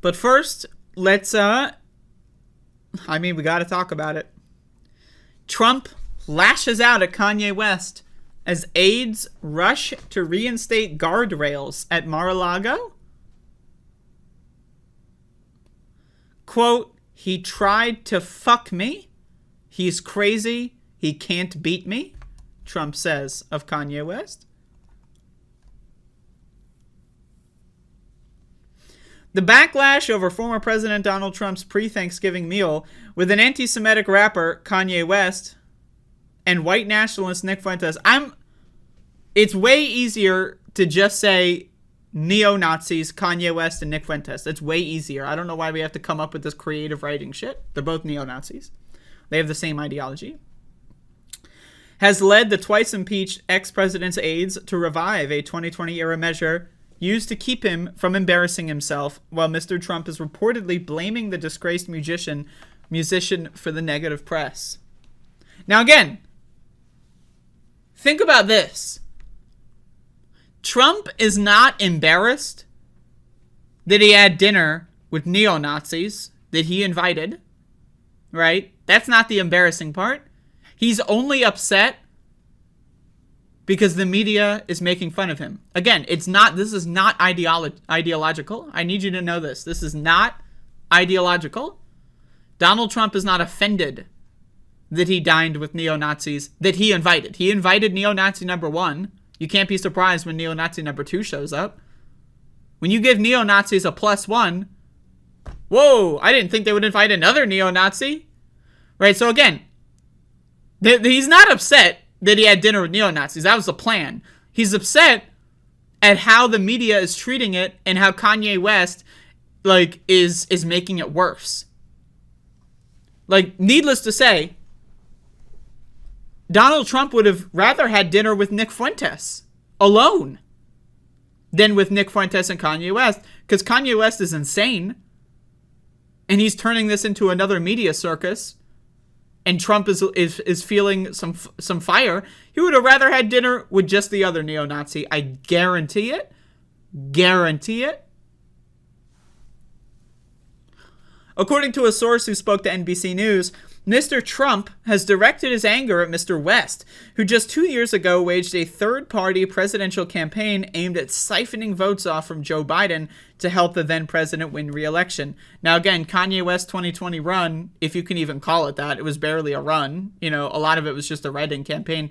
But first, let's, we got to talk about it. Trump lashes out at Kanye West as aides rush to reinstate guardrails at Mar-a-Lago. Quote, he tried to fuck me. He's crazy. He can't beat me, Trump says of Kanye West. The backlash over former President Donald Trump's pre-Thanksgiving meal with an anti-Semitic rapper, Kanye West, and white nationalist Nick Fuentes. It's way easier to just say neo-Nazis, Kanye West, and Nick Fuentes. It's way easier. I don't know why we have to come up with this creative writing shit. They're both neo-Nazis. They have the same ideology. Has led the twice-impeached ex-president's aides to revive a 2020-era measure used to keep him from embarrassing himself, while Mr. Trump is reportedly blaming the disgraced musician for the negative press. Now again, think about this. Trump is not embarrassed that he had dinner with neo-Nazis that he invited, right? That's not the embarrassing part. He's only upset because the media is making fun of him. Again, this is not ideological. I need you to know this. This is not ideological. Donald Trump is not offended that he dined with neo-Nazis that he invited. He invited neo-Nazi number 1. You can't be surprised when neo-Nazi number 2 shows up. When you give neo-Nazis a +1, whoa, I didn't think they would invite another neo-Nazi. Right, so again, he's not upset that he had dinner with neo-Nazis. That was the plan. He's upset at how the media is treating it and how Kanye West, is making it worse. Needless to say, Donald Trump would have rather had dinner with Nick Fuentes alone than with Nick Fuentes and Kanye West, because Kanye West is insane, and he's turning this into another media circus. And Trump is feeling some fire. He would have rather had dinner with just the other neo-Nazi. I guarantee it. Guarantee it. According to a source who spoke to NBC News, Mr. Trump has directed his anger at Mr. West, who just 2 years ago waged a third-party presidential campaign aimed at siphoning votes off from Joe Biden to help the then-president win re-election. Now, again, Kanye West 2020 run, if you can even call it that, it was barely a run. A lot of it was just a write-in campaign.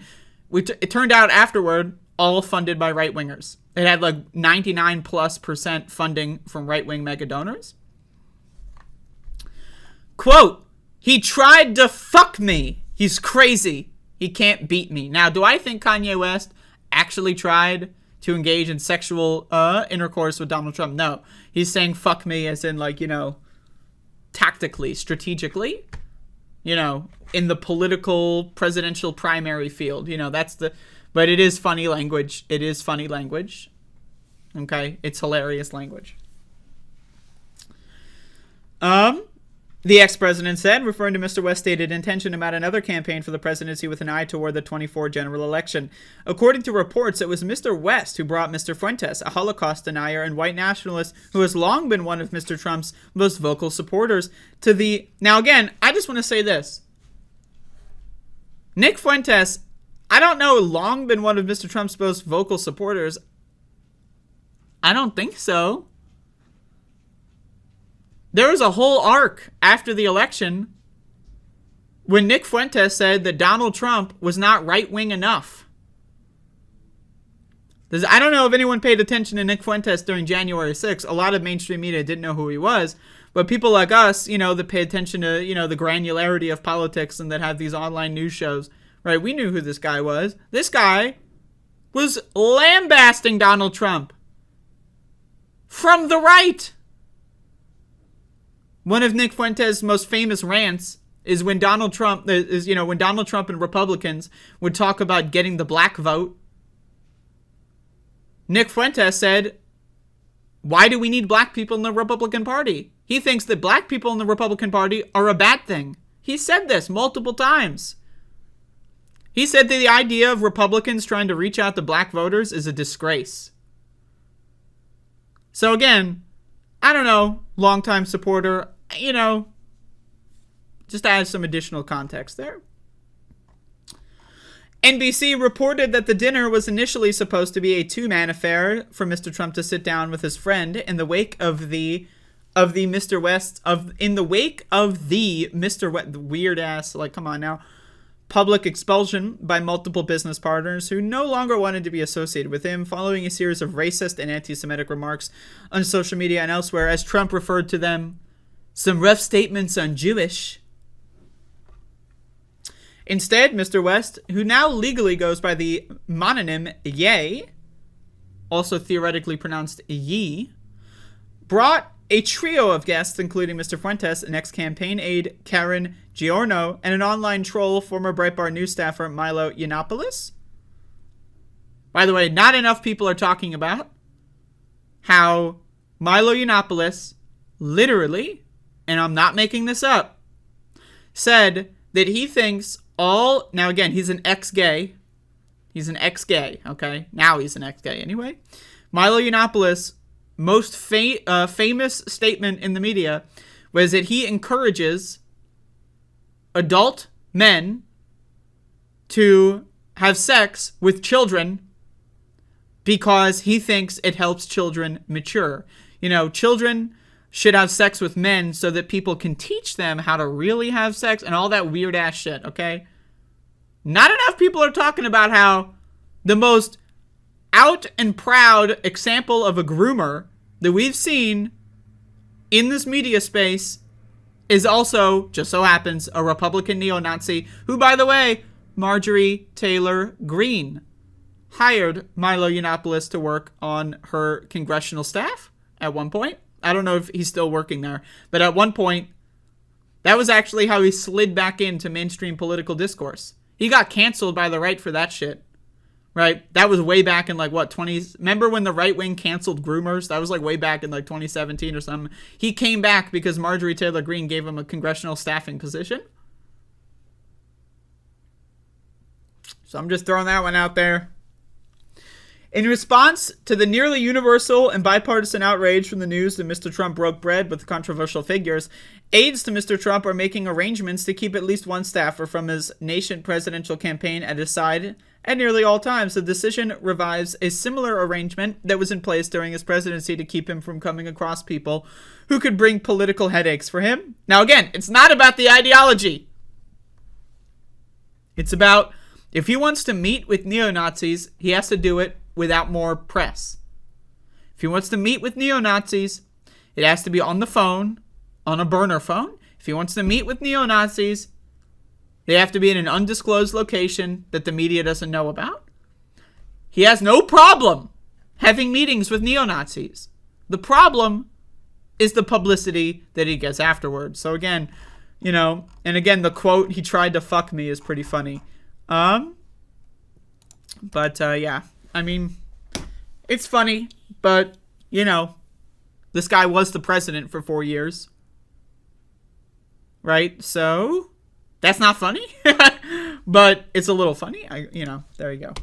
It turned out afterward, all funded by right-wingers. It had 99+% funding from right-wing mega donors. Quote, he tried to fuck me. He's crazy. He can't beat me. Now, do I think Kanye West actually tried to engage in sexual intercourse with Donald Trump? No. He's saying fuck me as in, tactically, strategically, in the political presidential primary field. But it is funny language. It is funny language. Okay? It's hilarious language. The ex-president said, referring to Mr. West's stated intention about another campaign for the presidency with an eye toward the 24 general election. According to reports, it was Mr. West who brought Mr. Fuentes, a Holocaust denier and white nationalist who has long been one of Mr. Trump's most vocal supporters, to the... Now, again, I just want to say this. Nick Fuentes, I don't know, long been one of Mr. Trump's most vocal supporters. I don't think so. There was a whole arc after the election when Nick Fuentes said that Donald Trump was not right-wing enough. I don't know if anyone paid attention to Nick Fuentes during January 6th. A lot of mainstream media didn't know who he was. But people like us, that pay attention to, the granularity of politics and that have these online news shows, right? We knew who this guy was. This guy was lambasting Donald Trump from the right. One of Nick Fuentes' most famous rants is when Donald Trump and Republicans would talk about getting the black vote. Nick Fuentes said, why do we need black people in the Republican Party? He thinks that black people in the Republican Party are a bad thing. He said this multiple times. He said that the idea of Republicans trying to reach out to black voters is a disgrace. So again, I don't know, longtime supporter, you know, just to add some additional context there. NBC reported that the dinner was initially supposed to be a two-man affair for Mr. Trump to sit down with his friend in the wake of the Mr. West weird ass, like, come on now, public expulsion by multiple business partners who no longer wanted to be associated with him following a series of racist and anti-Semitic remarks on social media and elsewhere, as Trump referred to them, some rough statements on Jewish. Instead, Mr. West, who now legally goes by the mononym Ye, also theoretically pronounced Yee, brought a trio of guests, including Mr. Fuentes, an ex-campaign aide, Karen Giorno, and an online troll, former Breitbart news staffer Milo Yiannopoulos. By the way, not enough people are talking about how Milo Yiannopoulos literally, and I'm not making this up, said that he thinks now again, he's an ex-gay. He's an ex-gay, okay? Now he's an ex-gay anyway. Milo Yiannopoulos' most famous statement in the media was that he encourages adult men to have sex with children because he thinks it helps children mature. You know, children should have sex with men so that people can teach them how to really have sex and all that weird ass shit, okay? Not enough people are talking about how the most out and proud example of a groomer that we've seen in this media space is also, just so happens, a Republican neo-Nazi who, by the way, Marjorie Taylor Greene hired Milo Yiannopoulos to work on her congressional staff at one point. I don't know if he's still working there, but at one point, that was actually how he slid back into mainstream political discourse. He got canceled by the right for that shit, right? That was way back in remember when the right wing canceled groomers? That was like way back in like 2017 or something. He came back because Marjorie Taylor Greene gave him a congressional staffing position. So I'm just throwing that one out there. In response to the nearly universal and bipartisan outrage from the news that Mr. Trump broke bread with controversial figures, aides to Mr. Trump are making arrangements to keep at least one staffer from his nascent presidential campaign at his side at nearly all times. The decision revives a similar arrangement that was in place during his presidency to keep him from coming across people who could bring political headaches for him. Now again, it's not about the ideology. It's about if he wants to meet with neo-Nazis, he has to do it without more press. If he wants to meet with neo-Nazis, it has to be on the phone, on a burner phone. If he wants to meet with neo-Nazis, they have to be in an undisclosed location that the media doesn't know about. He has no problem having meetings with neo-Nazis. The problem is the publicity that he gets afterwards. So again, you know, and again, the quote, "he tried to fuck me," is pretty funny. Yeah. I mean, it's funny, but, you know, this guy was the president for 4 years. Right? So, that's not funny. But it's a little funny. There you go.